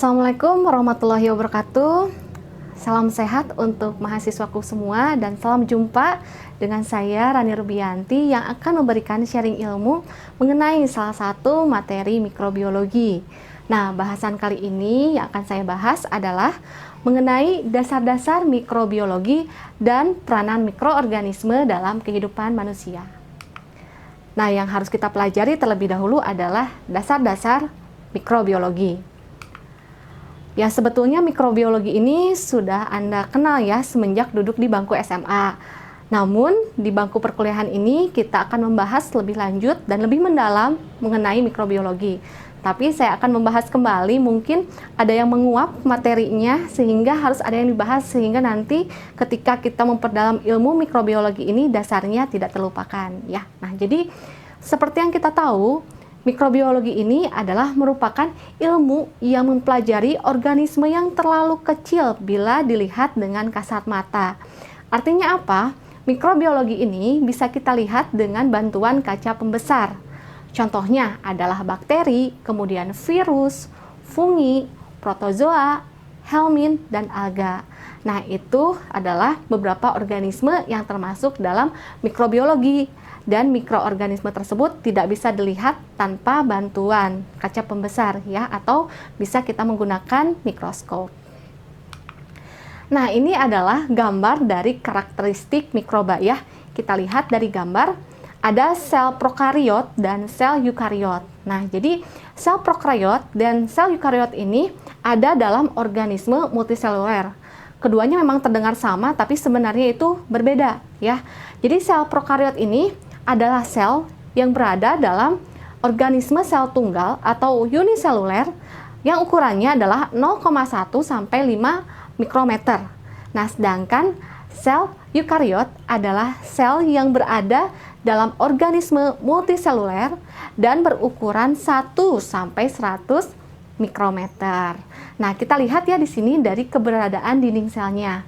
Assalamualaikum warahmatullahi wabarakatuh. Salam sehat untuk mahasiswaku semua dan salam jumpa dengan saya Rani Rubianti yang akan memberikan sharing ilmu mengenai salah satu materi mikrobiologi. Nah, bahasan kali ini yang akan saya bahas adalah mengenai dasar-dasar mikrobiologi dan peranan mikroorganisme dalam kehidupan manusia. Nah, yang harus kita pelajari terlebih dahulu adalah dasar-dasar mikrobiologi. Ya, sebetulnya mikrobiologi ini sudah Anda kenal ya semenjak duduk di bangku SMA. Namun, di bangku perkuliahan ini kita akan membahas lebih lanjut dan lebih mendalam mengenai mikrobiologi. Tapi saya akan membahas kembali, mungkin ada yang menguap materinya sehingga harus ada yang dibahas sehingga nanti ketika kita memperdalam ilmu mikrobiologi ini dasarnya tidak terlupakan ya. Nah, jadi seperti yang kita tahu, mikrobiologi ini adalah merupakan ilmu yang mempelajari organisme yang terlalu kecil bila dilihat dengan kasat mata. Artinya apa? Mikrobiologi ini bisa kita lihat dengan bantuan kaca pembesar. Contohnya adalah bakteri, kemudian virus, fungi, protozoa, helmin, dan alga. Nah, itu adalah beberapa organisme yang termasuk dalam mikrobiologi. Dan mikroorganisme tersebut tidak bisa dilihat tanpa bantuan kaca pembesar ya, atau bisa kita menggunakan mikroskop. Nah, ini adalah gambar dari karakteristik mikroba ya. Kita lihat dari gambar ada sel prokariot dan sel eukariot. Nah, jadi sel prokariot dan sel eukariot ini ada dalam organisme multiseluler. Keduanya memang terdengar sama tapi sebenarnya itu berbeda ya. Jadi sel prokariot ini adalah sel yang berada dalam organisme sel tunggal atau uniseluler yang ukurannya adalah 0,1 sampai 5 mikrometer. Nah, sedangkan sel eukariot adalah sel yang berada dalam organisme multiseluler dan berukuran 1 sampai 100 mikrometer. Nah, kita lihat ya di sini dari keberadaan dinding selnya.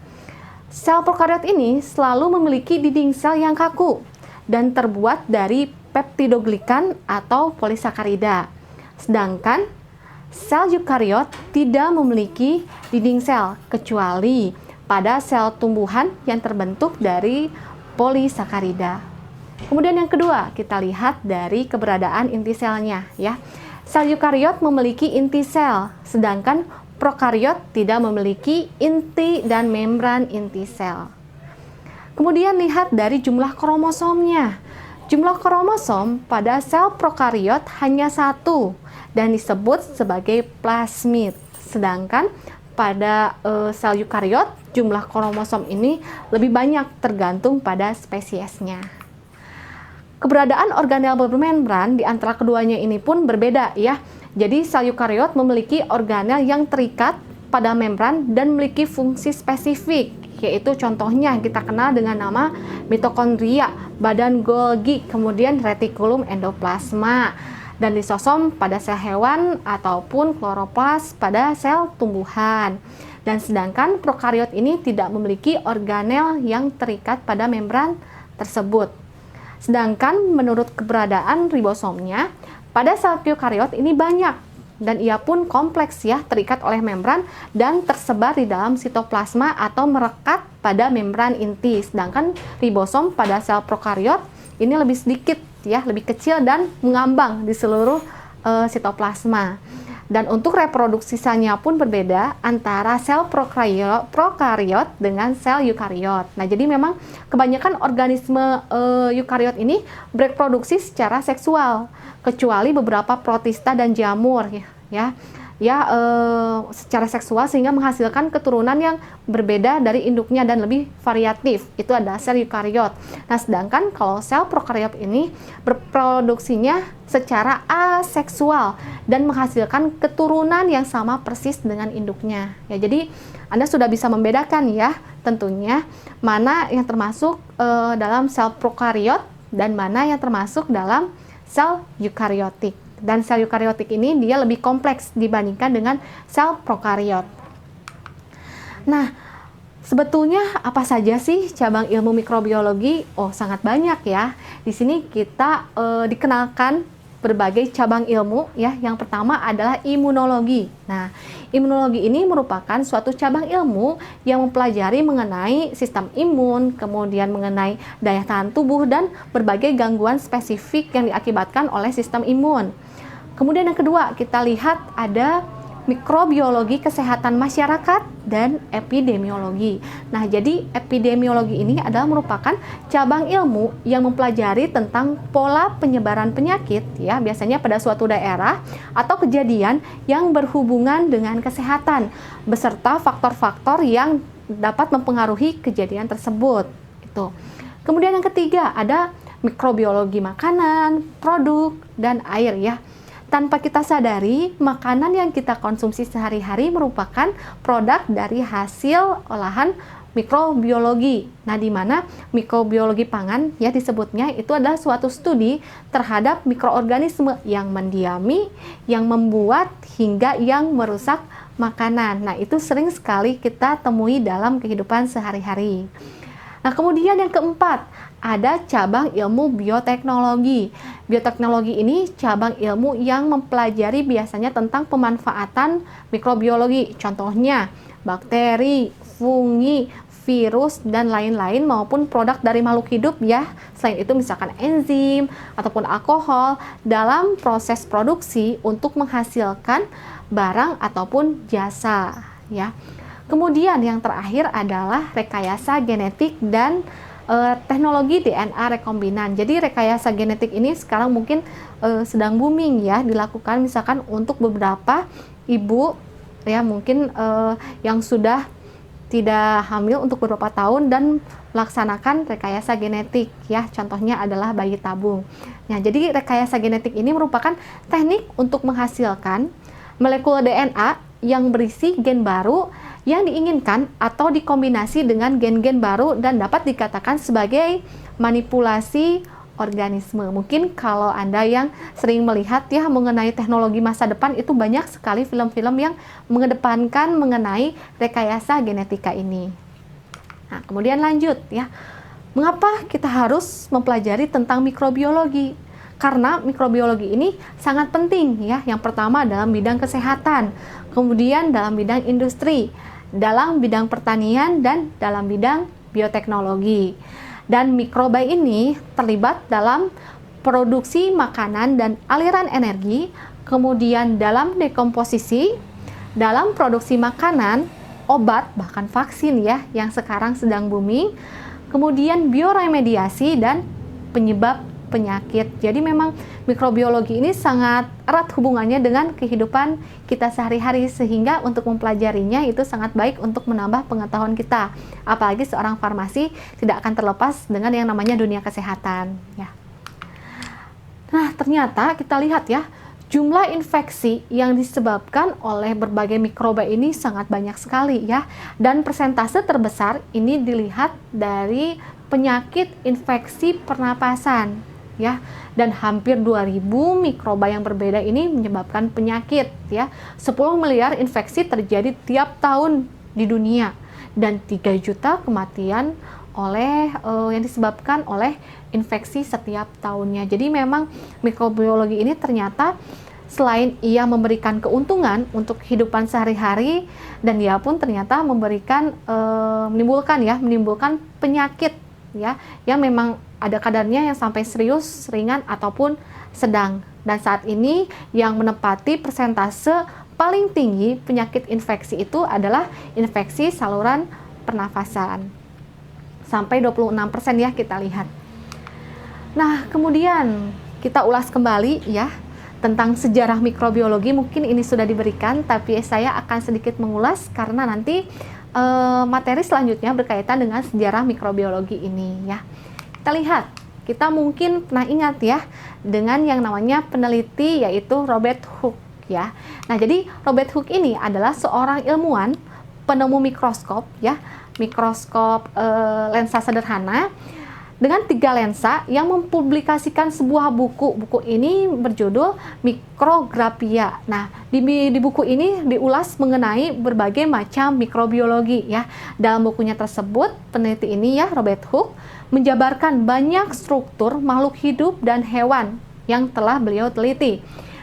Sel prokariot ini selalu memiliki dinding sel yang kaku dan terbuat dari peptidoglikan atau polisakarida. Sedangkan sel eukariot tidak memiliki dinding sel kecuali pada sel tumbuhan yang terbentuk dari polisakarida. Kemudian yang kedua, kita lihat dari keberadaan inti selnya ya. Sel eukariot memiliki inti sel, sedangkan prokariot tidak memiliki inti dan membran inti sel. Kemudian lihat dari jumlah kromosomnya. Jumlah kromosom pada sel prokariot hanya 1 dan disebut sebagai plasmid. Sedangkan pada sel eukariot jumlah kromosom ini lebih banyak tergantung pada spesiesnya. Keberadaan organel bermembran di antara keduanya ini pun berbeda ya. Jadi sel eukariot memiliki organel yang terikat pada membran dan memiliki fungsi spesifik, yaitu contohnya kita kenal dengan nama mitokondria, badan Golgi, kemudian retikulum endoplasma, dan lisosom pada sel hewan ataupun kloroplas pada sel tumbuhan. Dan sedangkan prokariot ini tidak memiliki organel yang terikat pada membran tersebut. Sedangkan menurut keberadaan ribosomnya, pada sel eukariot ini banyak dan ia pun kompleks ya, terikat oleh membran dan tersebar di dalam sitoplasma atau merekat pada membran inti. Sedangkan ribosom pada sel prokariot ini lebih sedikit ya, lebih kecil dan mengambang di seluruh sitoplasma. Dan untuk reproduksi selnya pun berbeda antara sel prokariot dengan sel eukariot. Nah, jadi memang kebanyakan organisme eukariot ini bereproduksi secara seksual, kecuali beberapa protista dan jamur secara seksual sehingga menghasilkan keturunan yang berbeda dari induknya dan lebih variatif. Itu adalah sel eukariot. Nah, sedangkan kalau sel prokariot ini berproduksinya secara aseksual dan menghasilkan keturunan yang sama persis dengan induknya. Ya, jadi Anda sudah bisa membedakan ya tentunya mana yang termasuk dalam sel prokariot dan mana yang termasuk dalam sel eukariotik. Dan sel eukariotik ini dia lebih kompleks dibandingkan dengan sel prokariot. Nah, sebetulnya apa saja sih cabang ilmu mikrobiologi? Oh, sangat banyak ya. Di sini kita dikenalkan berbagai cabang ilmu ya. Yang pertama adalah imunologi. Nah, imunologi ini merupakan suatu cabang ilmu yang mempelajari mengenai sistem imun, kemudian mengenai daya tahan tubuh dan berbagai gangguan spesifik yang diakibatkan oleh sistem imun. Kemudian yang kedua, kita lihat ada mikrobiologi kesehatan masyarakat dan epidemiologi. Nah, jadi epidemiologi ini adalah merupakan cabang ilmu yang mempelajari tentang pola penyebaran penyakit ya, biasanya pada suatu daerah atau kejadian yang berhubungan dengan kesehatan beserta faktor-faktor yang dapat mempengaruhi kejadian tersebut. Itu. Kemudian yang ketiga ada mikrobiologi makanan, produk, dan air ya. Tanpa kita sadari, makanan yang kita konsumsi sehari-hari merupakan produk dari hasil olahan mikrobiologi. Nah, di mana mikrobiologi pangan ya disebutnya itu adalah suatu studi terhadap mikroorganisme yang mendiami, yang membuat hingga yang merusak makanan. Nah, itu sering sekali kita temui dalam kehidupan sehari-hari. Nah, kemudian yang keempat, ada cabang ilmu bioteknologi. Bioteknologi ini cabang ilmu yang mempelajari biasanya tentang pemanfaatan mikrobiologi. Contohnya, bakteri, fungi, virus, dan lain-lain maupun produk dari makhluk hidup ya. Selain itu misalkan enzim ataupun alkohol dalam proses produksi untuk menghasilkan barang ataupun jasa ya. Kemudian yang terakhir adalah rekayasa genetik dan teknologi DNA rekombinan. Jadi rekayasa genetik ini sekarang mungkin sedang booming ya, dilakukan misalkan untuk beberapa ibu ya mungkin yang sudah tidak hamil untuk beberapa tahun dan melaksanakan rekayasa genetik ya. Contohnya adalah bayi tabung. Nah, jadi rekayasa genetik ini merupakan teknik untuk menghasilkan molekul DNA yang berisi gen baru yang diinginkan atau dikombinasi dengan gen-gen baru dan dapat dikatakan sebagai manipulasi organisme. Mungkin kalau Anda yang sering melihat ya mengenai teknologi masa depan, itu banyak sekali film-film yang mengedepankan mengenai rekayasa genetika ini. Nah, kemudian lanjut ya. Mengapa kita harus mempelajari tentang mikrobiologi? Karena mikrobiologi ini sangat penting ya. Yang pertama dalam bidang kesehatan, kemudian dalam bidang industri, dalam bidang pertanian, dan dalam bidang bioteknologi. Dan mikroba ini terlibat dalam produksi makanan dan aliran energi, kemudian dalam dekomposisi, dalam produksi makanan, obat, bahkan vaksin ya, yang sekarang sedang booming, kemudian bioremediasi dan penyebab penyakit. Jadi memang mikrobiologi ini sangat erat hubungannya dengan kehidupan kita sehari-hari, sehingga untuk mempelajarinya itu sangat baik untuk menambah pengetahuan kita. Apalagi seorang farmasi tidak akan terlepas dengan yang namanya dunia kesehatan ya. Nah, ternyata kita lihat ya, jumlah infeksi yang disebabkan oleh berbagai mikroba ini sangat banyak sekali ya. Dan persentase terbesar ini dilihat dari penyakit infeksi pernapasan ya, dan hampir 2000 mikroba yang berbeda ini menyebabkan penyakit ya. 10 miliar infeksi terjadi tiap tahun di dunia dan 3 juta kematian oleh yang disebabkan oleh infeksi setiap tahunnya. Jadi memang mikrobiologi ini ternyata selain ia memberikan keuntungan untuk kehidupan sehari-hari, dan dia pun ternyata memberikan menimbulkan penyakit ya, yang memang ada kadarnya yang sampai serius, ringan, ataupun sedang. Dan saat ini yang menempati persentase paling tinggi penyakit infeksi itu adalah infeksi saluran pernafasan. Sampai 26% ya kita lihat. Nah, kemudian kita ulas kembali ya tentang sejarah mikrobiologi. Mungkin ini sudah diberikan, tapi saya akan sedikit mengulas karena nanti materi selanjutnya berkaitan dengan sejarah mikrobiologi ini ya. Kita lihat, kita mungkin pernah ingat ya dengan yang namanya peneliti yaitu Robert Hooke ya. Nah, jadi Robert Hooke ini adalah seorang ilmuwan penemu mikroskop ya, mikroskop lensa sederhana dengan 3 lensa yang mempublikasikan sebuah buku. Buku ini berjudul Micrographia. Nah, di buku ini diulas mengenai berbagai macam mikrobiologi ya. Dalam bukunya tersebut, peneliti ini ya, Robert Hooke, menjabarkan banyak struktur makhluk hidup dan hewan yang telah beliau teliti.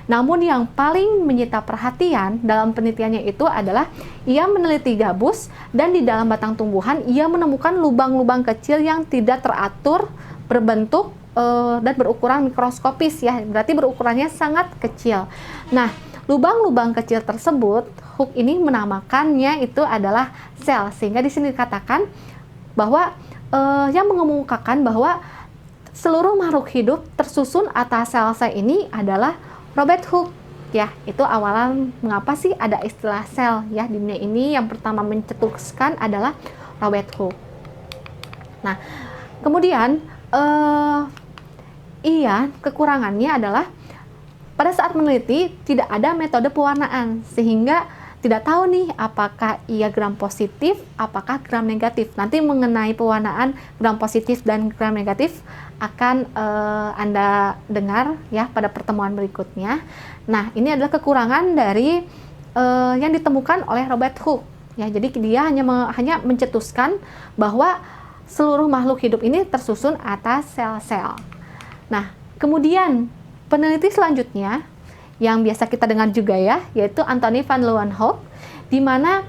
Namun yang paling menyita perhatian dalam penelitiannya itu adalah ia meneliti gabus dan di dalam batang tumbuhan ia menemukan lubang-lubang kecil yang tidak teratur, berbentuk dan berukuran mikroskopis ya, berarti berukurannya sangat kecil. Nah, lubang-lubang kecil tersebut Hooke ini menamakannya itu adalah sel, sehingga di sini dikatakan bahwa yang mengemukakan bahwa seluruh makhluk hidup tersusun atas sel-sel ini adalah Robert Hooke ya. Itu awalan mengapa sih ada istilah sel ya di dunia ini. Yang pertama mencetuskan adalah Robert Hooke. Nah, kemudian kekurangannya adalah pada saat meneliti tidak ada metode pewarnaan, sehingga tidak tahu nih apakah ia gram positif, apakah gram negatif. Nanti mengenai pewarnaan gram positif dan gram negatif akan Anda dengar ya pada pertemuan berikutnya. Nah, ini adalah kekurangan dari yang ditemukan oleh Robert Hooke. Ya, jadi dia hanya mencetuskan bahwa seluruh makhluk hidup ini tersusun atas sel-sel. Nah, kemudian peneliti selanjutnya yang biasa kita dengar juga ya, yaitu Antony van Leeuwenhoek, di mana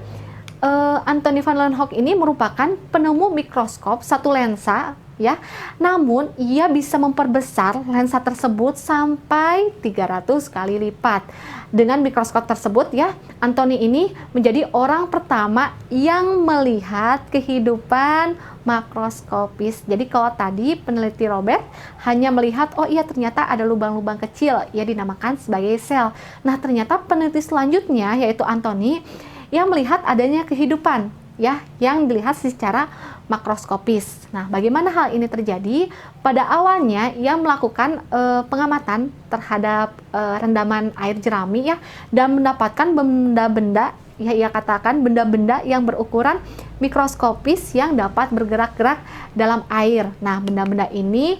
Antony van Leeuwenhoek ini merupakan penemu mikroskop satu lensa ya. Namun ia bisa memperbesar lensa tersebut sampai 300 kali lipat. Dengan mikroskop tersebut ya, Antony ini menjadi orang pertama yang melihat kehidupan makroskopis. Jadi kalau tadi peneliti Robert hanya melihat, oh iya ternyata ada lubang-lubang kecil, ya dinamakan sebagai sel. Nah, ternyata peneliti selanjutnya yaitu Antony yang melihat adanya kehidupan ya yang dilihat secara makroskopis. Nah, bagaimana hal ini terjadi? Pada awalnya ia melakukan pengamatan terhadap rendaman air jerami ya, dan mendapatkan benda-benda ya, ia katakan benda-benda yang berukuran mikroskopis yang dapat bergerak-gerak dalam air. Nah, benda-benda ini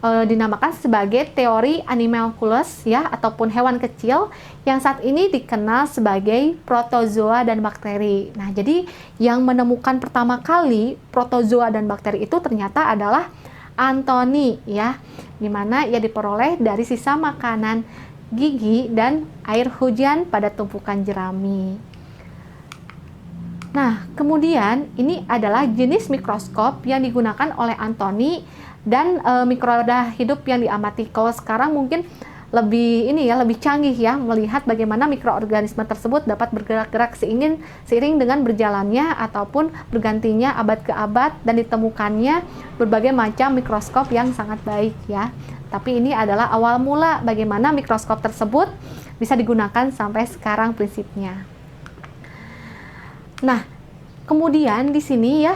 dinamakan sebagai teori animalculus ya, ataupun hewan kecil yang saat ini dikenal sebagai protozoa dan bakteri. Nah, jadi yang menemukan pertama kali protozoa dan bakteri itu ternyata adalah Antony ya, dimana ia diperoleh dari sisa makanan gigi dan air hujan pada tumpukan jerami. Nah, kemudian ini adalah jenis mikroskop yang digunakan oleh Antony dan mikroda hidup yang diamati. Kalau sekarang mungkin lebih canggih ya, melihat bagaimana mikroorganisme tersebut dapat bergerak-gerak seiring dengan berjalannya ataupun bergantinya abad ke abad dan ditemukannya berbagai macam mikroskop yang sangat baik ya. Tapi ini adalah awal mula bagaimana mikroskop tersebut bisa digunakan sampai sekarang prinsipnya. Nah, kemudian di sini ya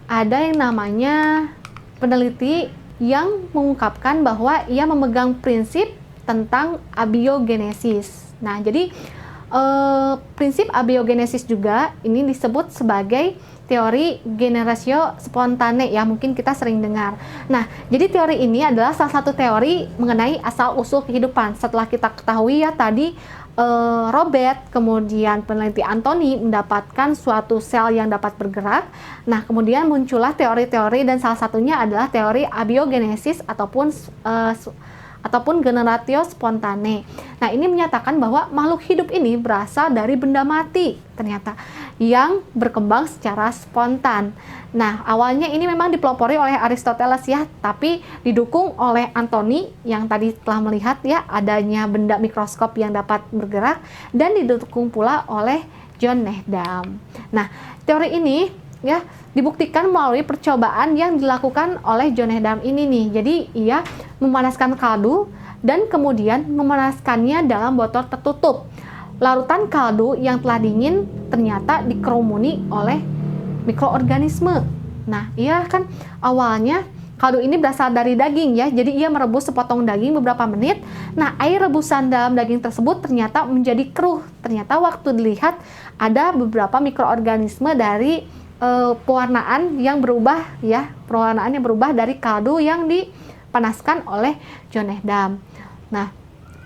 ada yang namanya peneliti yang mengungkapkan bahwa ia memegang prinsip tentang abiogenesis. Nah, jadi prinsip abiogenesis juga ini disebut sebagai teori generatio spontane ya, mungkin kita sering dengar. Nah, jadi teori ini adalah salah satu teori mengenai asal-usul kehidupan. Setelah kita ketahui ya tadi Robert, kemudian peneliti Antony mendapatkan suatu sel yang dapat bergerak. Nah, kemudian muncullah teori-teori dan salah satunya adalah teori abiogenesis ataupun generatio spontane. Nah, ini menyatakan bahwa makhluk hidup ini berasal dari benda mati ternyata yang berkembang secara spontan. Nah, awalnya ini memang dipelopori oleh Aristoteles ya, tapi didukung oleh Antony yang tadi telah melihat ya adanya benda mikroskop yang dapat bergerak, dan didukung pula oleh John Needham. Nah, teori ini ya dibuktikan melalui percobaan yang dilakukan oleh John Needham ini nih. Jadi ia memanaskan kaldu dan kemudian memanaskannya dalam botol tertutup. Larutan kaldu yang telah dingin ternyata dikerumuni oleh mikroorganisme. Nah, ia kan awalnya kaldu ini berasal dari daging ya, jadi ia merebus sepotong daging beberapa menit. Nah, air rebusan dalam daging tersebut ternyata menjadi keruh. Ternyata waktu dilihat ada beberapa mikroorganisme dari pewarnaan yang berubah ya, pewarnaan yang berubah dari kaldu yang dipanaskan oleh John Needham. Nah,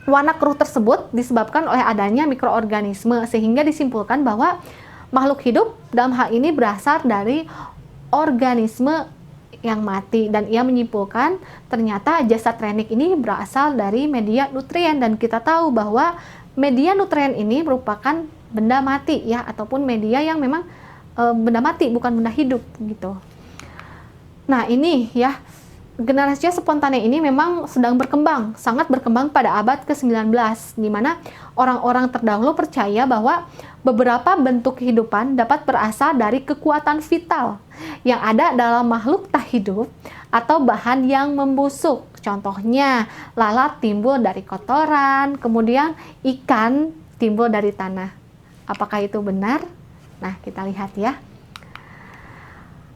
warna keruh tersebut disebabkan oleh adanya mikroorganisme, sehingga disimpulkan bahwa makhluk hidup dalam hal ini berasal dari organisme yang mati, dan ia menyimpulkan ternyata jasad renik ini berasal dari media nutrien, dan kita tahu bahwa media nutrien ini merupakan benda mati ya, ataupun media yang memang benda mati, bukan benda hidup gitu. Nah ini ya, generasi spontane ini memang sedang berkembang, sangat berkembang pada abad ke-19, di mana orang-orang terdahulu percaya bahwa beberapa bentuk kehidupan dapat berasal dari kekuatan vital yang ada dalam makhluk tak hidup atau bahan yang membusuk. Contohnya, lalat timbul dari kotoran, kemudian ikan timbul dari tanah. Apakah itu benar? Nah, kita lihat ya.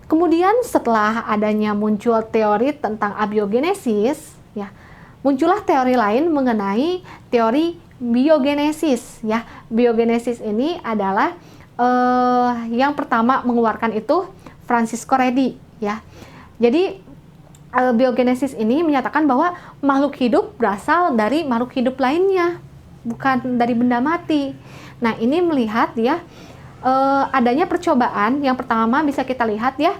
Kemudian setelah adanya muncul teori tentang abiogenesis, ya, muncullah teori lain mengenai teori biogenesis. Ya, biogenesis ini adalah yang pertama mengeluarkan itu Francisco Redi. Ya, jadi biogenesis ini menyatakan bahwa makhluk hidup berasal dari makhluk hidup lainnya, bukan dari benda mati. Nah, ini melihat ya. Adanya percobaan. Yang pertama bisa kita lihat ya,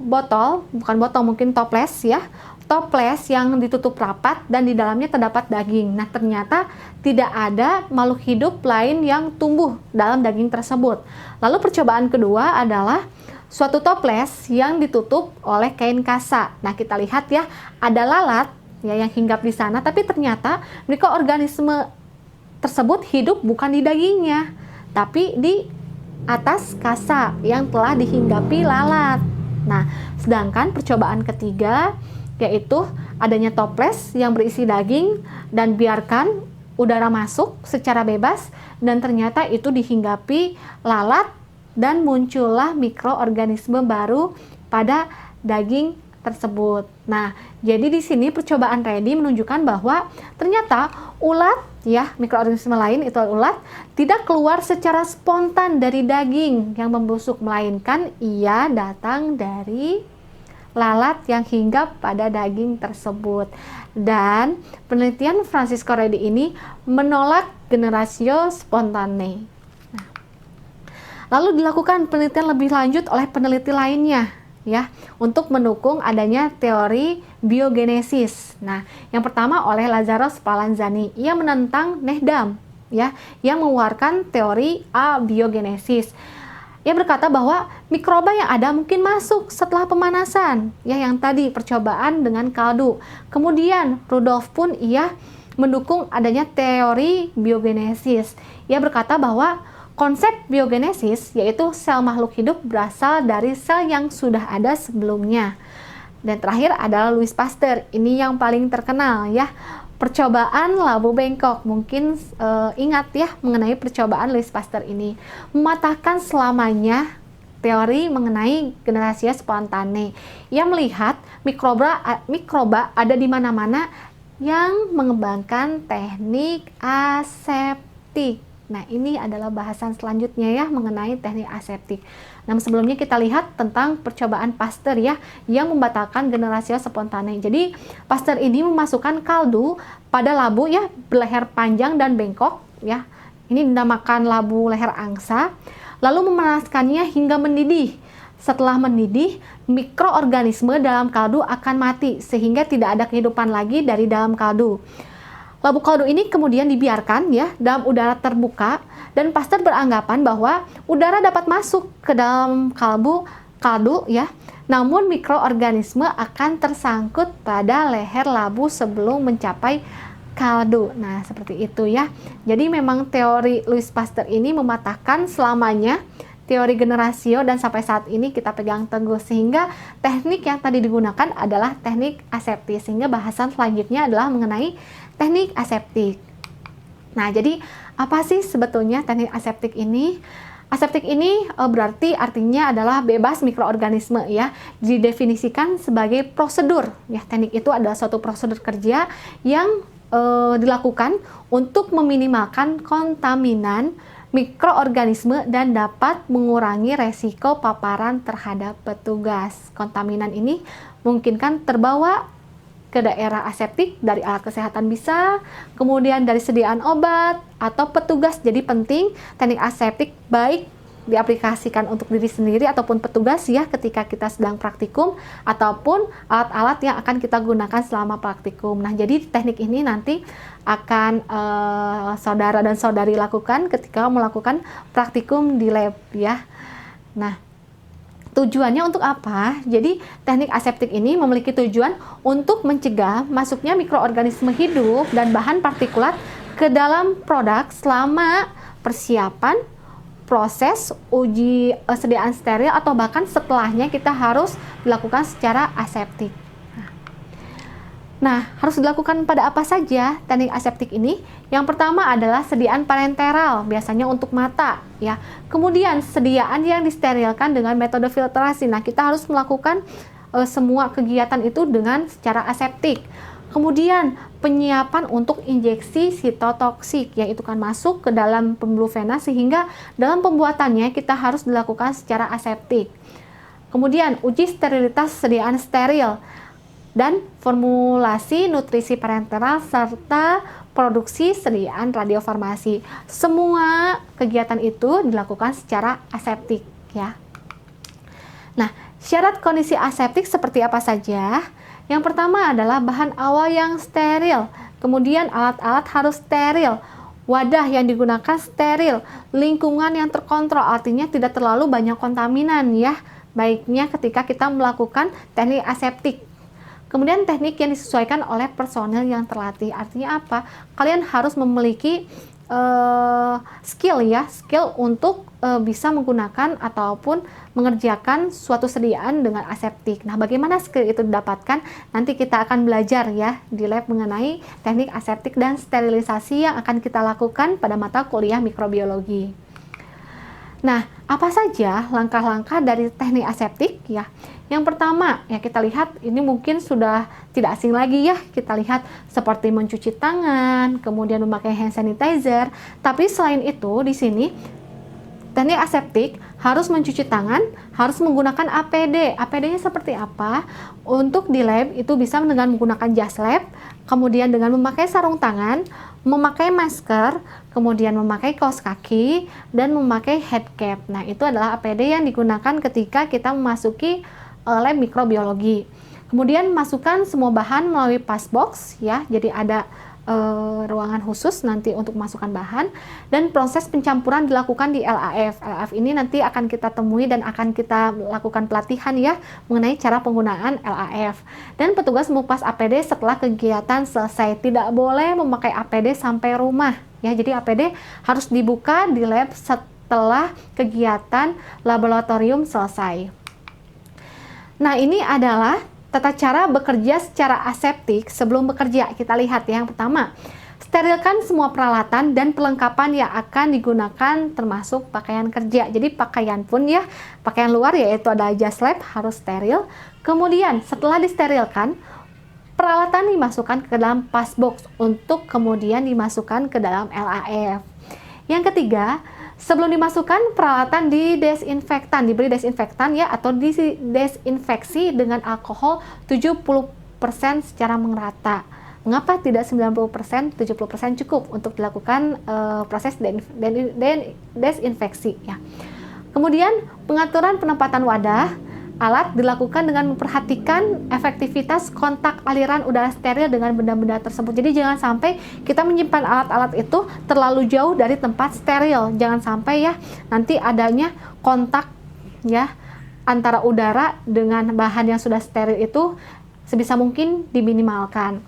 botol, bukan botol, mungkin toples ya, toples yang ditutup rapat dan di dalamnya terdapat daging. Nah, ternyata tidak ada makhluk hidup lain yang tumbuh dalam daging tersebut. Lalu percobaan kedua adalah suatu toples yang ditutup oleh kain kasa. Nah, kita lihat ya, ada lalat ya yang hinggap di sana, tapi ternyata mikroorganisme tersebut hidup bukan di dagingnya, tapi di atas kasa yang telah dihinggapi lalat. Nah, sedangkan percobaan ketiga yaitu adanya toples yang berisi daging dan biarkan udara masuk secara bebas, dan ternyata itu dihinggapi lalat dan muncullah mikroorganisme baru pada daging tersebut. Nah, jadi di sini percobaan Redi menunjukkan bahwa ternyata ulat ya, mikroorganisme lain itu ulat tidak keluar secara spontan dari daging yang membusuk, melainkan ia datang dari lalat yang hinggap pada daging tersebut. Dan penelitian Francisco Redi ini menolak generatio spontane. Nah, lalu dilakukan penelitian lebih lanjut oleh peneliti lainnya ya, untuk mendukung adanya teori biogenesis. Nah, yang pertama oleh Lazzaro Spallanzani. Ia menentang Needham ya, yang mengeluarkan teori abiogenesis. Ia berkata bahwa mikroba yang ada mungkin masuk setelah pemanasan ya, yang tadi percobaan dengan kaldu. Kemudian Rudolf pun ia mendukung adanya teori biogenesis. Ia berkata bahwa konsep biogenesis yaitu sel makhluk hidup berasal dari sel yang sudah ada sebelumnya. Dan terakhir adalah Louis Pasteur. Ini yang paling terkenal ya, percobaan labu bengkok. Mungkin ingat ya mengenai percobaan Louis Pasteur ini. Mematahkan selamanya teori mengenai generasi spontane. Ia melihat mikroba ada di mana-mana yang mengembangkan teknik aseptik. Nah, ini adalah bahasan selanjutnya ya mengenai teknik aseptik. Nah, sebelumnya kita lihat tentang percobaan Pasteur ya, yang membatalkan generasi spontane. Jadi, Pasteur ini memasukkan kaldu pada labu ya, berleher panjang dan bengkok ya. Ini dinamakan labu leher angsa. Lalu memanaskannya hingga mendidih. Setelah mendidih, mikroorganisme dalam kaldu akan mati sehingga tidak ada kehidupan lagi dari dalam kaldu. Labu kaldu ini kemudian dibiarkan ya dalam udara terbuka, dan Pasteur beranggapan bahwa udara dapat masuk ke dalam kaldu ya, namun mikroorganisme akan tersangkut pada leher labu sebelum mencapai kaldu. Nah, seperti itu ya. Jadi memang teori Louis Pasteur ini mematahkan selamanya teori generasio, dan sampai saat ini kita pegang teguh, sehingga teknik yang tadi digunakan adalah teknik aseptis. Sehingga bahasan selanjutnya adalah mengenai teknik aseptik. Nah, jadi apa sih sebetulnya teknik aseptik ini? Aseptik ini berarti artinya adalah bebas mikroorganisme ya. Didefinisikan sebagai prosedur ya. Teknik itu adalah suatu prosedur kerja yang dilakukan untuk meminimalkan kontaminan mikroorganisme dan dapat mengurangi resiko paparan terhadap petugas. Kontaminan ini memungkinkan terbawa ke daerah aseptik dari alat kesehatan bisa, kemudian dari sediaan obat atau petugas. Jadi penting teknik aseptik baik diaplikasikan untuk diri sendiri ataupun petugas ya ketika kita sedang praktikum, ataupun alat-alat yang akan kita gunakan selama praktikum. Nah, jadi teknik ini nanti akan saudara dan saudari lakukan ketika melakukan praktikum di lab ya. Nah, tujuannya untuk apa? Jadi teknik aseptik ini memiliki tujuan untuk mencegah masuknya mikroorganisme hidup dan bahan partikulat ke dalam produk selama persiapan, proses, uji sediaan steril, atau bahkan setelahnya kita harus dilakukan secara aseptik. Nah, harus dilakukan pada apa saja teknik aseptik ini? Yang pertama adalah sediaan parenteral, biasanya untuk mata, ya. Kemudian sediaan yang disterilkan dengan metode filtrasi. Nah, kita harus melakukan semua kegiatan itu dengan secara aseptik. Kemudian penyiapan untuk injeksi sitotoksik, yang itu kan masuk ke dalam pembuluh vena sehingga dalam pembuatannya kita harus dilakukan secara aseptik. Kemudian uji sterilitas sediaan steril dan formulasi nutrisi parenteral serta produksi sediaan radiofarmasi. Semua kegiatan itu dilakukan secara aseptik ya. Nah, syarat kondisi aseptik seperti apa saja? Yang pertama adalah bahan awal yang steril, kemudian alat-alat harus steril, wadah yang digunakan steril, lingkungan yang terkontrol, artinya tidak terlalu banyak kontaminan ya, baiknya ketika kita melakukan teknik aseptik. Kemudian teknik yang disesuaikan oleh personel yang terlatih, artinya apa? Kalian harus memiliki skill ya, skill untuk bisa menggunakan ataupun mengerjakan suatu sediaan dengan aseptik. Nah, bagaimana skill itu didapatkan? Nanti kita akan belajar ya di lab mengenai teknik aseptik dan sterilisasi yang akan kita lakukan pada mata kuliah mikrobiologi. Nah, apa saja langkah-langkah dari teknik aseptik ya? Yang pertama, ya kita lihat ini mungkin sudah tidak asing lagi ya, kita lihat seperti mencuci tangan, kemudian memakai hand sanitizer. Tapi selain itu di sini teknik aseptik harus mencuci tangan, harus menggunakan APD. APD-nya seperti apa? Untuk di lab itu bisa dengan menggunakan jas lab, kemudian dengan memakai sarung tangan, memakai masker, kemudian memakai kaos kaki, dan memakai head cap. Nah, itu adalah APD yang digunakan ketika kita memasuki lab mikrobiologi. Kemudian masukkan semua bahan melalui pass box ya, jadi ada ruangan khusus nanti untuk masukkan bahan, dan proses pencampuran dilakukan di LAF. LAF ini nanti akan kita temui dan akan kita lakukan pelatihan ya mengenai cara penggunaan LAF. Dan petugas mengupas APD setelah kegiatan selesai, tidak boleh memakai APD sampai rumah ya, jadi APD harus dibuka di lab setelah kegiatan laboratorium selesai. Nah, ini adalah tata cara bekerja secara aseptik sebelum bekerja. Kita lihat ya, yang pertama, sterilkan semua peralatan dan perlengkapan yang akan digunakan termasuk pakaian kerja. Jadi pakaian pun ya, pakaian luar yaitu ada jas lab harus steril. Kemudian setelah disterilkan, peralatan dimasukkan ke dalam pass box untuk kemudian dimasukkan ke dalam LAF. Yang ketiga, sebelum dimasukkan peralatan didesinfektan, diberi desinfektan ya, atau didesinfeksi dengan alkohol 70% secara merata. Mengapa tidak 90%, 70% cukup untuk dilakukan proses desinfeksi ya. Kemudian pengaturan penempatan wadah alat dilakukan dengan memperhatikan efektivitas kontak aliran udara steril dengan benda-benda tersebut. Jadi jangan sampai kita menyimpan alat-alat itu terlalu jauh dari tempat steril. Jangan sampai ya nanti adanya kontak ya antara udara dengan bahan yang sudah steril itu sebisa mungkin diminimalkan.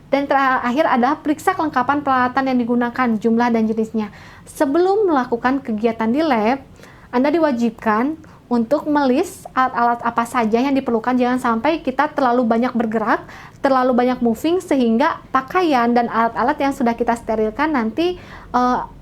Dan terakhir ada periksa kelengkapan peralatan yang digunakan, jumlah dan jenisnya. Sebelum melakukan kegiatan di lab, Anda diwajibkan untuk melis alat-alat apa saja yang diperlukan. Jangan sampai kita terlalu banyak bergerak, terlalu banyak moving sehingga pakaian dan alat-alat yang sudah kita sterilkan nanti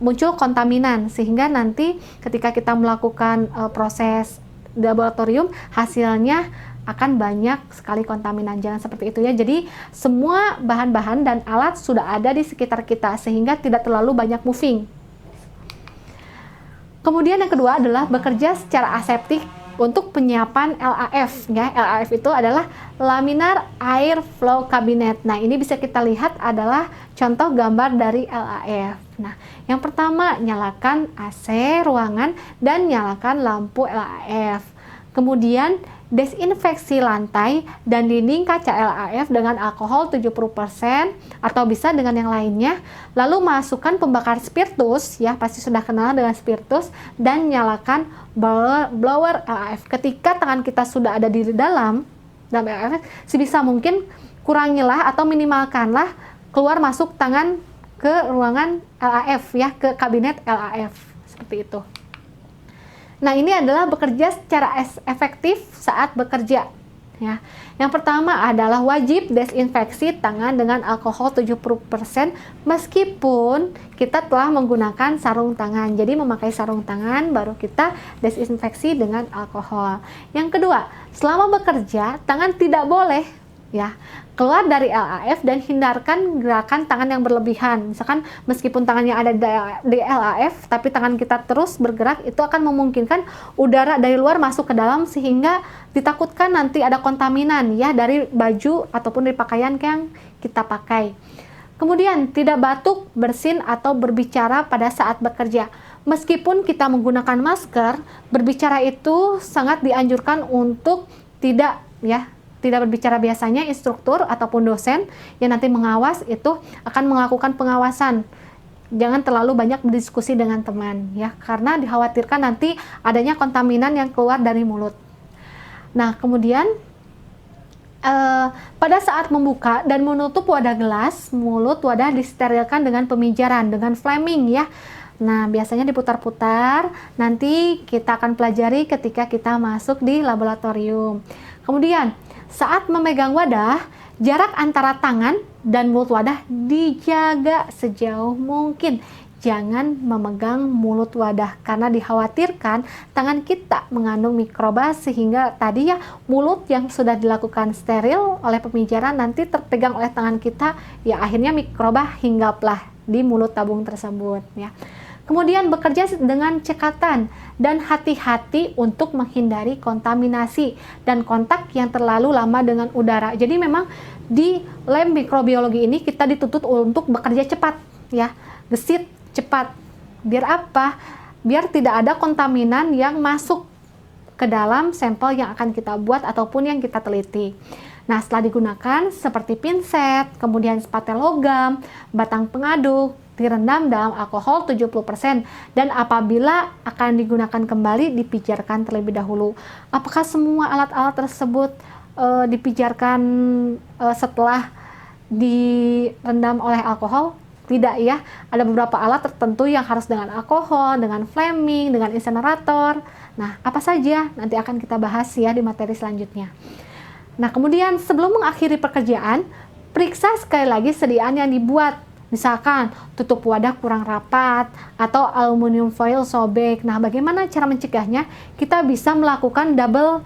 muncul kontaminan, sehingga nanti ketika kita melakukan proses di laboratorium hasilnya akan banyak sekali kontaminan. Jangan seperti itu ya. Jadi semua bahan-bahan dan alat sudah ada di sekitar kita sehingga tidak terlalu banyak moving. Kemudian yang kedua adalah bekerja secara aseptik untuk penyiapan LAF ya. LAF itu adalah Laminar Air Flow Cabinet. Nah, ini bisa kita lihat adalah contoh gambar dari LAF. Nah, yang pertama nyalakan AC ruangan dan nyalakan lampu LAF. Kemudian desinfeksi lantai dan dinding kaca LAF dengan alkohol 70% atau bisa dengan yang lainnya. Lalu masukkan pembakar spiritus ya, pasti sudah kenal dengan spiritus, dan nyalakan blower LAF. Ketika tangan kita sudah ada di dalam LAF, sebisa mungkin kurangilah atau minimalkanlah keluar masuk tangan ke ruangan LAF ya, ke kabinet LAF seperti itu. Nah, ini adalah bekerja secara efektif saat bekerja ya. Yang pertama adalah wajib desinfeksi tangan dengan alkohol 70% meskipun kita telah menggunakan sarung tangan. Jadi memakai sarung tangan baru kita desinfeksi dengan alkohol. Yang kedua, selama bekerja tangan tidak boleh ya keluar dari LAF dan hindarkan gerakan tangan yang berlebihan. Misalkan meskipun tangannya ada di LAF tapi tangan kita terus bergerak, itu akan memungkinkan udara dari luar masuk ke dalam sehingga ditakutkan nanti ada kontaminan ya dari baju ataupun dari pakaian yang kita pakai. Kemudian tidak batuk, bersin atau berbicara pada saat bekerja. Meskipun kita menggunakan masker, berbicara itu sangat dianjurkan untuk tidak berbicara. Biasanya instruktur ataupun dosen yang nanti mengawas itu akan melakukan pengawasan. Jangan terlalu banyak berdiskusi dengan teman ya, karena dikhawatirkan nanti adanya kontaminan yang keluar dari mulut. Nah, kemudian pada saat membuka dan menutup wadah gelas, mulut wadah disterilkan dengan pemijaran, dengan Fleming ya. Nah, biasanya diputar-putar, nanti kita akan pelajari ketika kita masuk di laboratorium. Kemudian, saat memegang wadah, jarak antara tangan dan mulut wadah dijaga sejauh mungkin. Jangan memegang mulut wadah karena dikhawatirkan tangan kita mengandung mikroba sehingga tadi ya mulut yang sudah dilakukan steril oleh pemijaran nanti terpegang oleh tangan kita, ya akhirnya mikroba hinggaplah di mulut tabung tersebut ya. Kemudian bekerja dengan cekatan dan hati-hati untuk menghindari kontaminasi dan kontak yang terlalu lama dengan udara. Jadi memang di lab mikrobiologi ini kita dituntut untuk bekerja cepat ya, gesit cepat. Biar apa? Biar tidak ada kontaminan yang masuk ke dalam sampel yang akan kita buat ataupun yang kita teliti. Nah, setelah digunakan seperti pinset, kemudian spatel logam, batang pengaduk, direndam dalam alkohol 70% dan apabila akan digunakan kembali dipijarkan terlebih dahulu. Apakah semua alat-alat tersebut dipijarkan setelah direndam oleh alkohol? Tidak ya, ada beberapa alat tertentu yang harus dengan alkohol, dengan Fleming, dengan insenerator. Nah, apa saja nanti akan kita bahas ya di materi selanjutnya. Nah, kemudian sebelum mengakhiri pekerjaan, periksa sekali lagi sediaan yang dibuat. Misalkan tutup wadah kurang rapat atau aluminium foil sobek. Nah, bagaimana cara mencegahnya? Kita bisa melakukan double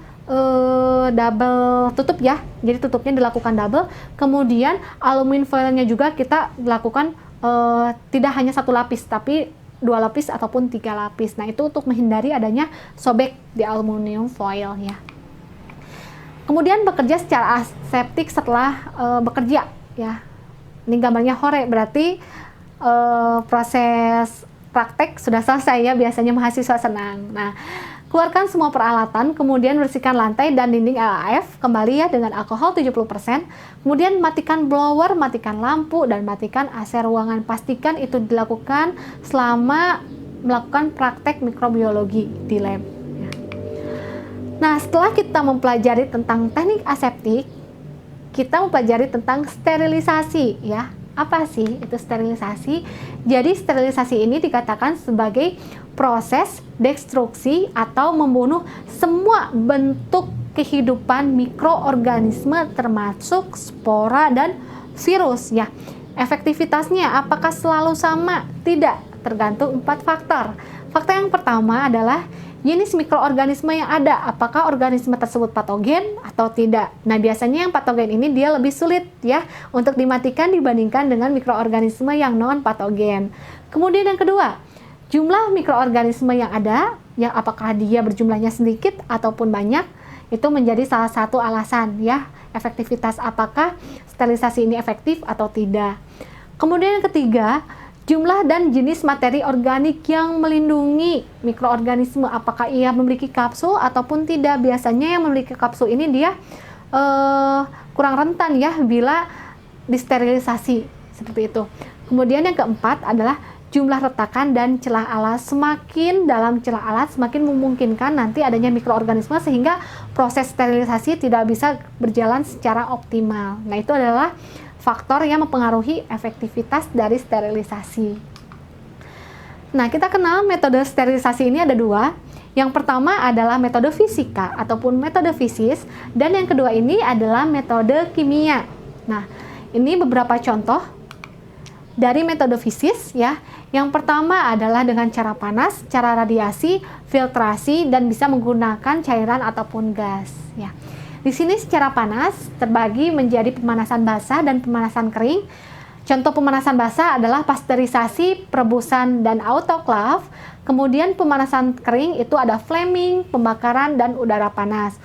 tutup ya. Jadi tutupnya dilakukan double. Kemudian aluminium foilnya juga kita lakukan tidak hanya satu lapis, tapi 2 lapis ataupun 3 lapis. Nah, itu untuk menghindari adanya sobek di aluminium foil ya. Kemudian bekerja secara aseptik setelah bekerja ya. Ini gambarnya hore, berarti proses praktek sudah selesai ya, biasanya mahasiswa senang. Nah, keluarkan semua peralatan, kemudian bersihkan lantai dan dinding LAF kembali ya dengan alkohol 70%. Kemudian matikan blower, matikan lampu, dan matikan AC ruangan. Pastikan itu dilakukan selama melakukan praktek mikrobiologi di lab. Nah, setelah kita mempelajari tentang teknik aseptik, kita mempelajari tentang sterilisasi ya. Apa sih itu sterilisasi? Jadi sterilisasi ini dikatakan sebagai proses destruksi atau membunuh semua bentuk kehidupan mikroorganisme termasuk spora dan virus ya. Efektivitasnya apakah selalu sama? Tidak, tergantung 4 faktor. Faktor yang pertama adalah jenis mikroorganisme yang ada, apakah organisme tersebut patogen atau tidak. Nah, biasanya yang patogen ini dia lebih sulit ya untuk dimatikan dibandingkan dengan mikroorganisme yang non patogen. Kemudian yang kedua, jumlah mikroorganisme yang ada ya apakah dia berjumlahnya sedikit ataupun banyak, itu menjadi salah satu alasan ya efektivitas apakah sterilisasi ini efektif atau tidak. Kemudian yang ketiga, jumlah dan jenis materi organik yang melindungi mikroorganisme, apakah ia memiliki kapsul ataupun tidak. Biasanya yang memiliki kapsul ini dia kurang rentan ya bila disterilisasi, seperti itu. Kemudian yang keempat adalah jumlah retakan dan celah alat. Semakin dalam celah alat, semakin memungkinkan nanti adanya mikroorganisme sehingga proses sterilisasi tidak bisa berjalan secara optimal. Nah, itu adalah faktor yang mempengaruhi efektivitas dari sterilisasi. Nah, kita kenal metode sterilisasi ini ada dua. Yang pertama adalah metode fisika ataupun metode fisis, dan yang kedua ini adalah metode kimia. Nah, ini beberapa contoh dari metode fisis ya. Yang pertama adalah dengan cara panas, cara radiasi, filtrasi, dan bisa menggunakan cairan ataupun gas ya. Di sini secara panas terbagi menjadi pemanasan basah dan pemanasan kering. Contoh pemanasan basah adalah pasteurisasi, perebusan, dan autoklaf. Kemudian pemanasan kering itu ada flaming, pembakaran, dan udara panas.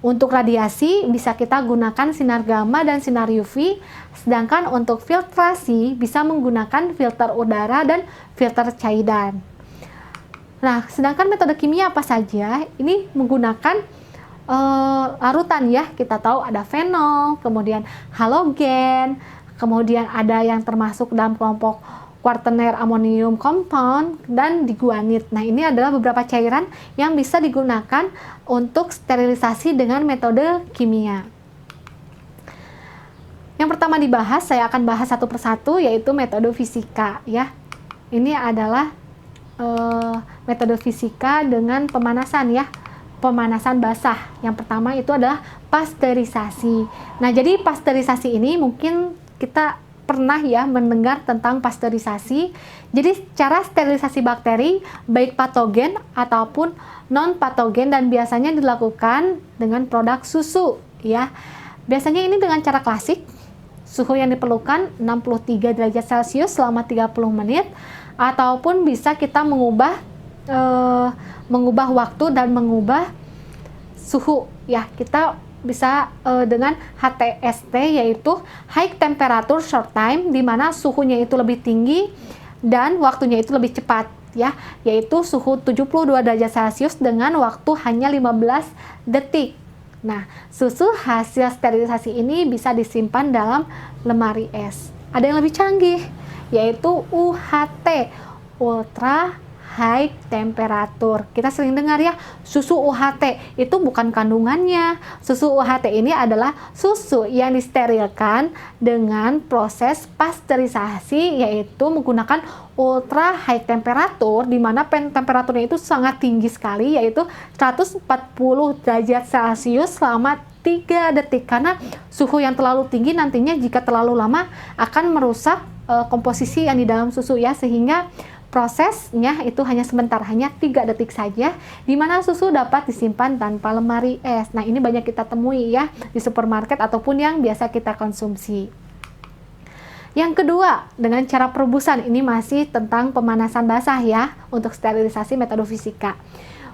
Untuk radiasi bisa kita gunakan sinar gamma dan sinar UV, sedangkan untuk filtrasi bisa menggunakan filter udara dan filter cairan. Nah, sedangkan metode kimia apa saja? Ini menggunakan larutan ya. Kita tahu ada fenol, kemudian halogen, kemudian ada yang termasuk dalam kelompok quaternary ammonium compound dan diguanit. Nah, ini adalah beberapa cairan yang bisa digunakan untuk sterilisasi dengan metode kimia. Yang pertama dibahas, saya akan bahas satu persatu, yaitu metode fisika ya. Ini adalah metode fisika dengan pemanasan ya, pemanasan basah. Yang pertama itu adalah pasteurisasi. Nah, jadi pasteurisasi ini mungkin kita pernah ya mendengar tentang pasteurisasi. Jadi cara sterilisasi bakteri baik patogen ataupun non patogen, dan biasanya dilakukan dengan produk susu ya. Biasanya ini dengan cara klasik. Suhu yang diperlukan 63 derajat Celcius selama 30 menit, ataupun bisa kita mengubah waktu dan mengubah suhu ya. Kita bisa dengan HTST, yaitu High Temperature Short Time, di mana suhunya itu lebih tinggi dan waktunya itu lebih cepat ya, yaitu suhu 72 derajat Celcius dengan waktu hanya 15 detik. Nah, susu hasil sterilisasi ini bisa disimpan dalam lemari es. Ada yang lebih canggih, yaitu UHT, Ultra High Temperature. Kita sering dengar ya, susu UHT. Itu bukan kandungannya. Susu UHT ini adalah susu yang disterilkan dengan proses pasteurisasi, yaitu menggunakan ultra high temperature, di mana temperaturnya itu sangat tinggi sekali, yaitu 140 derajat Celcius selama 3 detik. Karena suhu yang terlalu tinggi nantinya jika terlalu lama akan merusak komposisi yang di dalam susu ya, sehingga prosesnya itu hanya sebentar, hanya 3 detik saja, di mana susu dapat disimpan tanpa lemari es. Nah, ini banyak kita temui ya di supermarket ataupun yang biasa kita konsumsi. Yang kedua, dengan cara perebusan, ini masih tentang pemanasan basah ya, untuk sterilisasi metode fisika.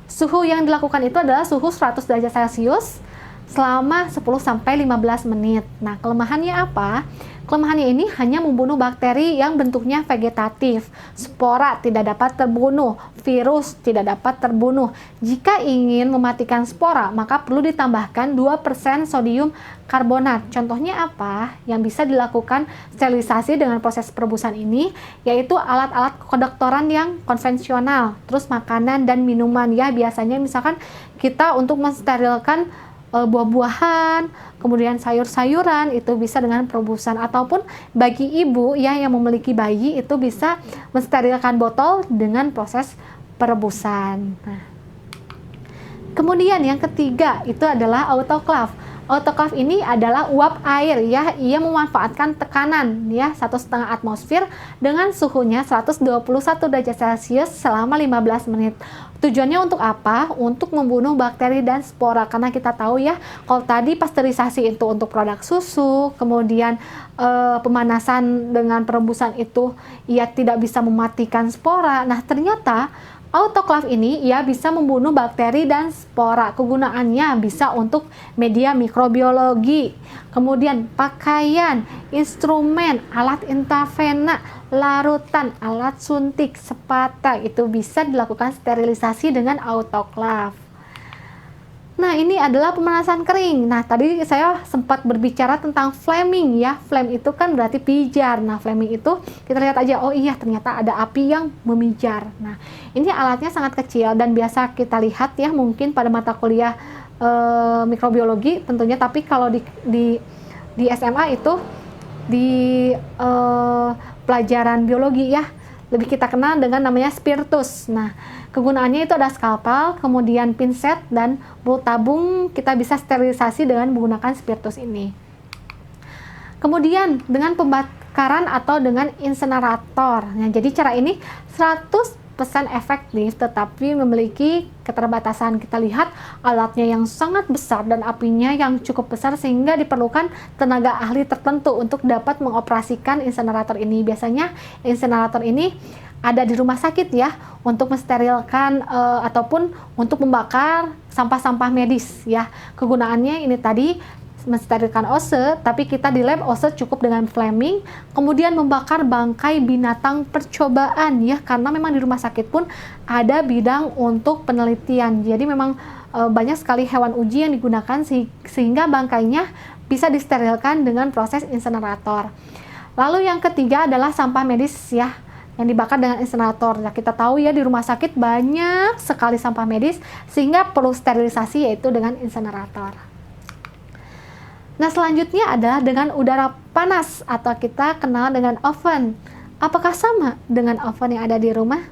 Suhu yang dilakukan itu adalah suhu 100 derajat Celcius selama 10-15 menit. Nah, kelemahannya apa? Kelemahannya ini hanya membunuh bakteri yang bentuknya vegetatif. Spora tidak dapat terbunuh, virus tidak dapat terbunuh. Jika ingin mematikan spora, maka perlu ditambahkan 2% sodium karbonat. Contohnya apa? Yang bisa dilakukan sterilisasi dengan proses perebusan ini, yaitu alat-alat kedokteran yang konvensional, terus makanan dan minuman ya. Biasanya misalkan kita untuk mensterilkan buah-buahan, kemudian sayur-sayuran, itu bisa dengan perebusan. Ataupun bagi ibu ya yang memiliki bayi, itu bisa mensterilkan botol dengan proses perebusan. Nah, kemudian yang ketiga itu adalah autoklaf. Autoklaf ini adalah uap air ya, ia memanfaatkan tekanan ya 1,5 atmosfer dengan suhunya 121 derajat Celcius selama 15 menit. Tujuannya untuk apa? Untuk membunuh bakteri dan spora, karena kita tahu ya, kalau tadi pasteurisasi itu untuk produk susu, kemudian pemanasan dengan perebusan itu ia tidak bisa mematikan spora. Nah, ternyata Autoklaf ini ia bisa membunuh bakteri dan spora. Kegunaannya bisa untuk media mikrobiologi, kemudian pakaian, instrumen, alat intravena, larutan, alat suntik, sepata, itu bisa dilakukan sterilisasi dengan autoklaf. Nah, ini adalah pemanasan kering. Nah, tadi saya sempat berbicara tentang flaming ya. Flame itu kan berarti pijar. Nah, flaming itu kita lihat aja, oh iya ternyata ada api yang memijar. Nah, ini alatnya sangat kecil dan biasa kita lihat ya mungkin pada mata kuliah mikrobiologi tentunya, tapi kalau di SMA itu di pelajaran biologi ya, lebih kita kenal dengan namanya spiritus. Nah, kegunaannya itu ada skalpel, kemudian pinset, dan mulut tabung kita bisa sterilisasi dengan menggunakan spiritus ini. Kemudian dengan pembakaran atau dengan insenerator. Nah, jadi cara ini 100% efektif tetapi memiliki keterbatasan. Kita lihat alatnya yang sangat besar dan apinya yang cukup besar sehingga diperlukan tenaga ahli tertentu untuk dapat mengoperasikan insenerator ini. Biasanya insenerator ini ada di rumah sakit ya untuk mensterilkan ataupun untuk membakar sampah-sampah medis ya. Kegunaannya ini tadi mensterilkan ose, tapi kita di lab ose cukup dengan flaming, kemudian membakar bangkai binatang percobaan ya, karena memang di rumah sakit pun ada bidang untuk penelitian. Jadi memang banyak sekali hewan uji yang digunakan sehingga bangkainya bisa disterilkan dengan proses insenerator. Lalu yang ketiga adalah sampah medis ya, yang dibakar dengan insenerator. Nah, kita tahu ya di rumah sakit banyak sekali sampah medis sehingga perlu sterilisasi yaitu dengan insenerator. Nah, selanjutnya adalah dengan udara panas atau kita kenal dengan oven. Apakah sama dengan oven yang ada di rumah?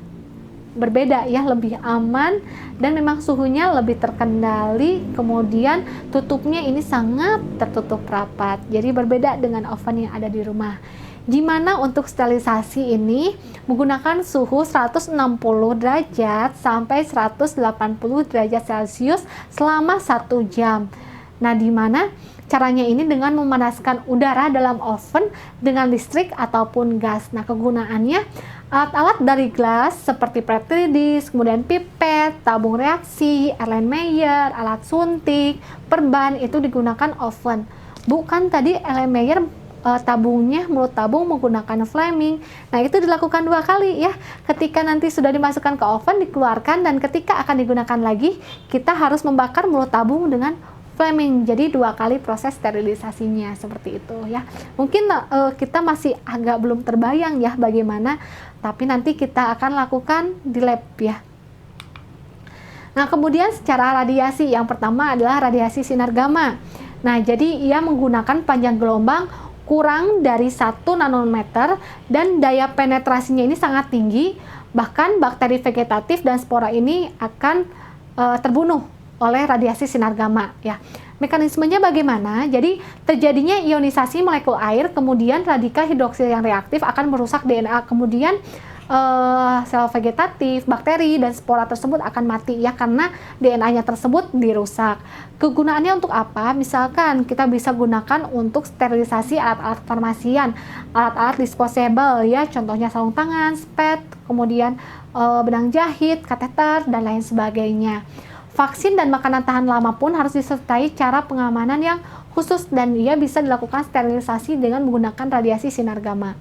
Berbeda ya, lebih aman dan memang suhunya lebih terkendali, kemudian tutupnya ini sangat tertutup rapat. Jadi berbeda dengan oven yang ada di rumah. Gimana untuk sterilisasi ini? Menggunakan suhu 160 derajat sampai 180 derajat Celcius selama 1 jam. Nah, di mana caranya ini dengan memanaskan udara dalam oven dengan listrik ataupun gas. Nah, kegunaannya alat-alat dari gelas seperti Petri dish, kemudian pipet, tabung reaksi, Erlenmeyer, alat suntik, perban itu digunakan oven. Bukan tadi Erlenmeyer tabungnya, mulut tabung menggunakan flaming. Nah, itu dilakukan 2 kali ya. Ketika nanti sudah dimasukkan ke oven, dikeluarkan, dan ketika akan digunakan lagi, kita harus membakar mulut tabung dengan flaming. Jadi 2 kali proses sterilisasinya seperti itu ya. Mungkin kita masih agak belum terbayang ya bagaimana, tapi nanti kita akan lakukan di lab ya. Nah, kemudian secara radiasi, yang pertama adalah radiasi sinar gamma. Nah, jadi ia menggunakan panjang gelombang kurang dari 1 nanometer dan daya penetrasinya ini sangat tinggi. Bahkan bakteri vegetatif dan spora ini akan terbunuh oleh radiasi sinar gamma ya. Mekanismenya bagaimana? Jadi terjadinya ionisasi molekul air, kemudian radikal hidroksil yang reaktif akan merusak DNA, kemudian sel vegetatif, bakteri dan spora tersebut akan mati ya karena DNA-nya tersebut dirusak. Kegunaannya untuk apa? Misalkan kita bisa gunakan untuk sterilisasi alat-alat farmasian, alat-alat disposable ya, contohnya sarung tangan, spet, kemudian benang jahit, kateter dan lain sebagainya. Vaksin dan makanan tahan lama pun harus disertai cara pengamanan yang khusus dan ia bisa dilakukan sterilisasi dengan menggunakan radiasi sinar gamma.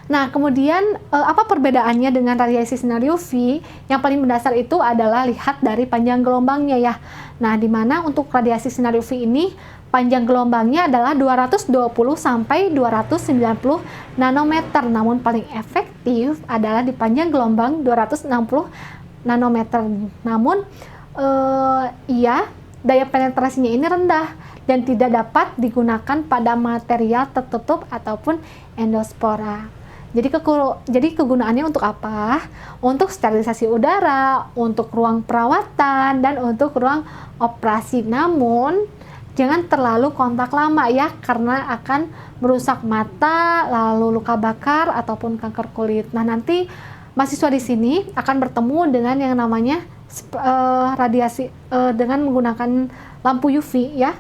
Nah, kemudian apa perbedaannya dengan radiasi sinar UV? Yang paling mendasar itu adalah lihat dari panjang gelombangnya ya. Nah, di mana untuk radiasi sinar UV ini panjang gelombangnya adalah 220 sampai 290 nanometer. Namun paling efektif adalah di panjang gelombang 260 nanometer. Namun daya penetrasinya ini rendah dan tidak dapat digunakan pada material tertutup ataupun endospora. Jadi kegunaannya untuk apa? Untuk sterilisasi udara, untuk ruang perawatan, dan untuk ruang operasi. Namun jangan terlalu kontak lama ya, karena akan merusak mata, lalu luka bakar ataupun kanker kulit. Nah, nanti mahasiswa di sini akan bertemu dengan yang namanya radiasi dengan menggunakan lampu UV ya.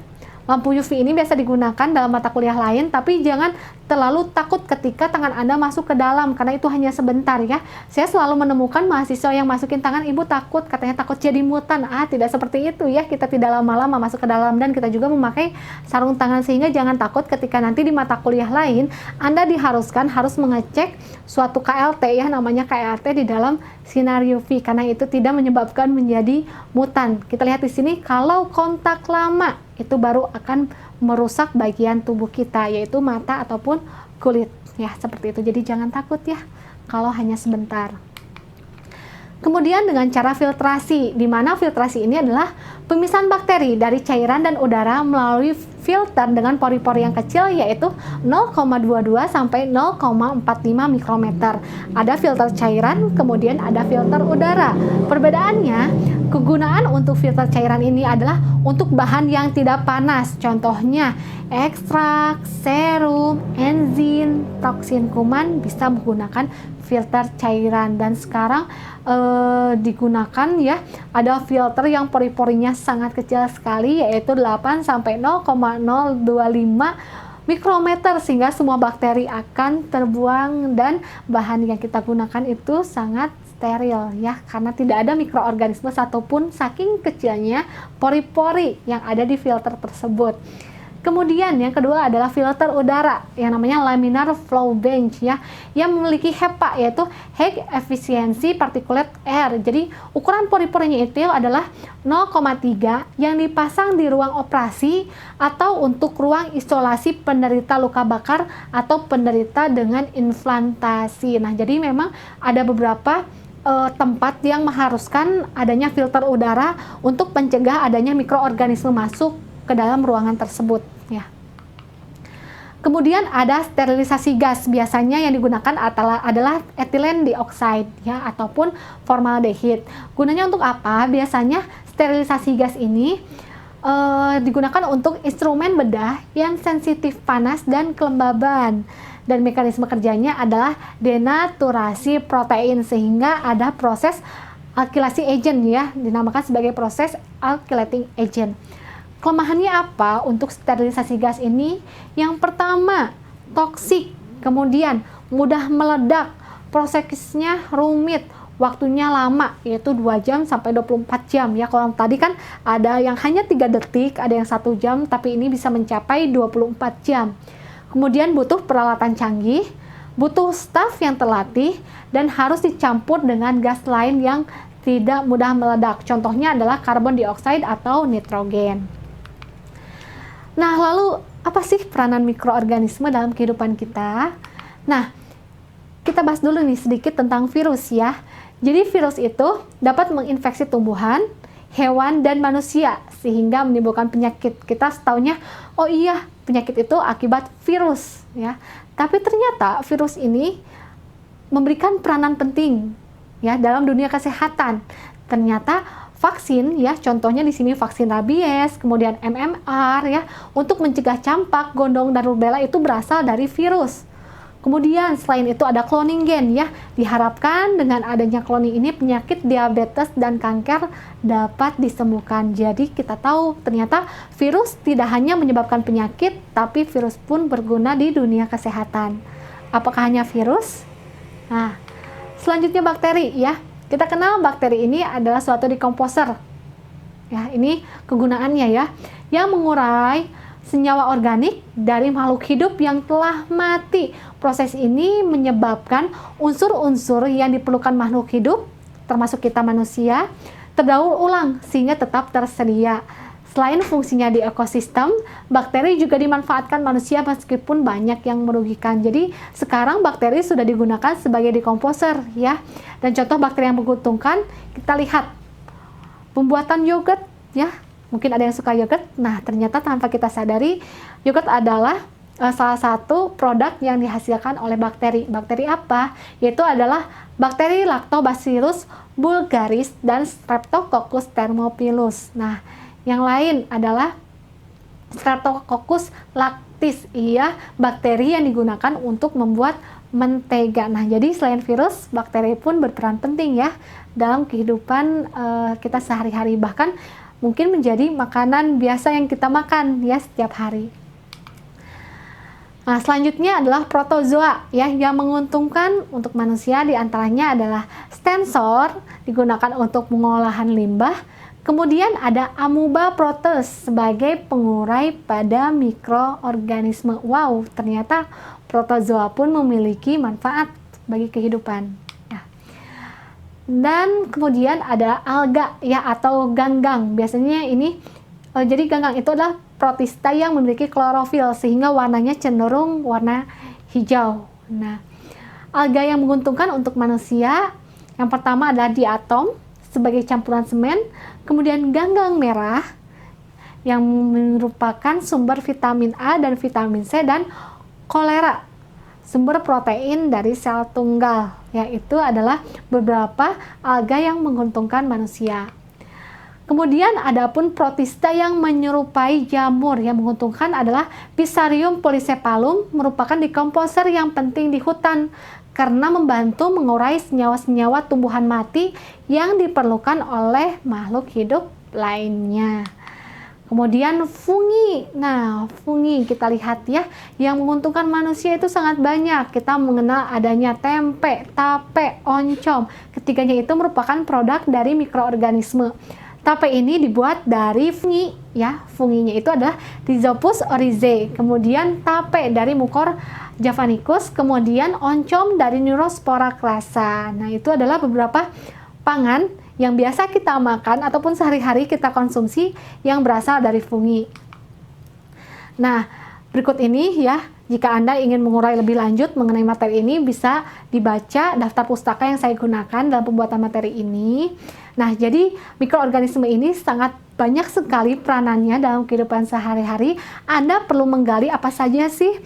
Lampu UV ini biasa digunakan dalam mata kuliah lain, tapi jangan terlalu takut ketika tangan Anda masuk ke dalam, karena itu hanya sebentar ya. Saya selalu menemukan mahasiswa yang masukin tangan, ibu takut, katanya takut jadi mutan. Tidak seperti itu ya, kita tidak lama-lama masuk ke dalam, dan kita juga memakai sarung tangan, sehingga jangan takut ketika nanti di mata kuliah lain, Anda diharuskan harus mengecek suatu KLT ya, namanya KLT di dalam sinar UV, karena itu tidak menyebabkan menjadi mutan. Kita lihat di sini, kalau kontak lama, itu baru akan merusak bagian tubuh kita, yaitu mata ataupun kulit ya, seperti itu. Jadi jangan takut ya kalau hanya sebentar. Kemudian dengan cara filtrasi, di mana filtrasi ini adalah pemisahan bakteri dari cairan dan udara melalui filter dengan pori-pori yang kecil, yaitu 0,22 sampai 0,45 mikrometer. Ada filter cairan, kemudian ada filter udara. Perbedaannya, kegunaan untuk filter cairan ini adalah untuk bahan yang tidak panas, contohnya ekstrak, serum, enzim, toksin kuman bisa menggunakan filter cairan. Dan sekarang digunakan ya, ada filter yang pori-porinya sangat kecil sekali, yaitu 8 sampai 0,025 mikrometer, sehingga semua bakteri akan terbuang dan bahan yang kita gunakan itu sangat steril ya, karena tidak ada mikroorganisme satupun saking kecilnya pori-pori yang ada di filter tersebut. Kemudian yang kedua adalah filter udara yang namanya laminar flow bench ya, yang memiliki HEPA, yaitu High Efficiency Particulate Air. Jadi ukuran pori-porinya itu adalah 0,3 yang dipasang di ruang operasi atau untuk ruang isolasi penderita luka bakar atau penderita dengan implantasi. Nah, jadi memang ada beberapa tempat yang mengharuskan adanya filter udara untuk mencegah adanya mikroorganisme masuk ke dalam ruangan tersebut ya. Kemudian ada sterilisasi gas, biasanya yang digunakan adalah ethylene dioxide ya, ataupun formaldehid. Gunanya untuk apa? Biasanya sterilisasi gas ini digunakan untuk instrumen bedah yang sensitif panas dan kelembaban, dan mekanisme kerjanya adalah denaturasi protein, sehingga ada proses alkylasi agent ya, dinamakan sebagai proses alkylating agent. Kelemahannya apa untuk sterilisasi gas ini? Yang pertama, toksik, kemudian mudah meledak, prosesnya rumit, waktunya lama, yaitu 2 jam sampai 24 jam ya. Kalau tadi kan ada yang hanya 3 detik, ada yang 1 jam, tapi ini bisa mencapai 24 jam. Kemudian butuh peralatan canggih, butuh staf yang terlatih, dan harus dicampur dengan gas lain yang tidak mudah meledak. Contohnya adalah karbon dioksida atau nitrogen. Nah, lalu apa sih peranan mikroorganisme dalam kehidupan kita? Nah, kita bahas dulu nih sedikit tentang virus ya. Jadi virus itu dapat menginfeksi tumbuhan, hewan, dan manusia sehingga menimbulkan penyakit. Kita setaunya, oh iya, penyakit itu akibat virus ya. Tapi ternyata virus ini memberikan peranan penting ya dalam dunia kesehatan. Ternyata vaksin ya, contohnya di sini vaksin rabies, kemudian MMR ya, untuk mencegah campak, gondong, dan rubella itu berasal dari virus. Kemudian selain itu ada cloning gen ya, diharapkan dengan adanya cloning ini penyakit diabetes dan kanker dapat disembuhkan. Jadi kita tahu ternyata virus tidak hanya menyebabkan penyakit, tapi virus pun berguna di dunia kesehatan. Apakah hanya virus? Nah, selanjutnya bakteri ya. Kita kenal bakteri ini adalah suatu dekomposer. Ya, ini kegunaannya ya, yang mengurai senyawa organik dari makhluk hidup yang telah mati. Proses ini menyebabkan unsur-unsur yang diperlukan makhluk hidup, termasuk kita manusia, terdaur ulang sehingga tetap tersedia. Selain fungsinya di ekosistem, bakteri juga dimanfaatkan manusia meskipun banyak yang merugikan. Jadi sekarang bakteri sudah digunakan sebagai dekomposer ya. Dan contoh bakteri yang menguntungkan, kita lihat pembuatan yogurt ya. Mungkin ada yang suka yogurt. Nah, ternyata tanpa kita sadari, yogurt adalah salah satu produk yang dihasilkan oleh bakteri. Bakteri apa? Yaitu adalah bakteri Lactobacillus bulgaris dan Streptococcus thermophilus. Nah, yang lain adalah Streptococcus lactis, iya, bakteri yang digunakan untuk membuat mentega. Nah, jadi selain virus, bakteri pun berperan penting ya dalam kehidupan kita sehari-hari. Bahkan mungkin menjadi makanan biasa yang kita makan ya setiap hari. Nah, selanjutnya adalah protozoa ya, yang menguntungkan untuk manusia diantaranya adalah stensor, digunakan untuk pengolahan limbah. Kemudian ada amoeba proteus sebagai pengurai pada mikroorganisme. Wow, ternyata protozoa pun memiliki manfaat bagi kehidupan. Ya. Dan kemudian ada alga ya, atau ganggang. Biasanya ini jadi ganggang itu adalah protista yang memiliki klorofil sehingga warnanya cenderung warna hijau. Nah, alga yang menguntungkan untuk manusia yang pertama adalah diatom sebagai campuran semen, kemudian ganggang merah yang merupakan sumber vitamin A dan vitamin C, dan kolera sumber protein dari sel tunggal. Yaitu adalah beberapa alga yang menguntungkan manusia. Kemudian adapun protista yang menyerupai jamur yang menguntungkan adalah Fusarium polycephalum, merupakan dekomposer yang penting di hutan karena membantu mengurai senyawa-senyawa tumbuhan mati yang diperlukan oleh makhluk hidup lainnya. Kemudian fungi. Nah, fungi kita lihat ya, yang menguntungkan manusia itu sangat banyak. Kita mengenal adanya tempe, tape, oncom. Ketiganya itu merupakan produk dari mikroorganisme. Tape ini dibuat dari fungi ya, funginya itu adalah Rhizopus oryzae, kemudian tape dari Mucor javanicus, kemudian oncom dari Neurospora crassa. Nah, itu adalah beberapa pangan yang biasa kita makan ataupun sehari-hari kita konsumsi yang berasal dari fungi. Nah, berikut ini ya, jika Anda ingin mengurai lebih lanjut mengenai materi ini, bisa dibaca daftar pustaka yang saya gunakan dalam pembuatan materi ini. Nah, jadi mikroorganisme ini sangat banyak sekali peranannya dalam kehidupan sehari-hari. Anda perlu menggali apa saja sih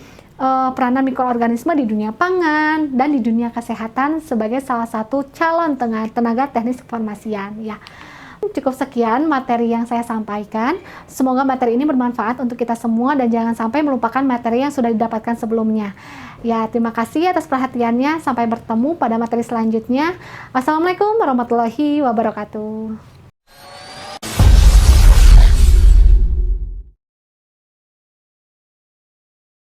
peranan mikroorganisme di dunia pangan dan di dunia kesehatan sebagai salah satu calon tenaga teknis kefarmasian ya. Cukup sekian materi yang saya sampaikan. Semoga materi ini bermanfaat untuk kita semua dan jangan sampai melupakan materi yang sudah didapatkan sebelumnya. Ya, terima kasih atas perhatiannya. Sampai bertemu pada materi selanjutnya. Wassalamualaikum warahmatullahi wabarakatuh.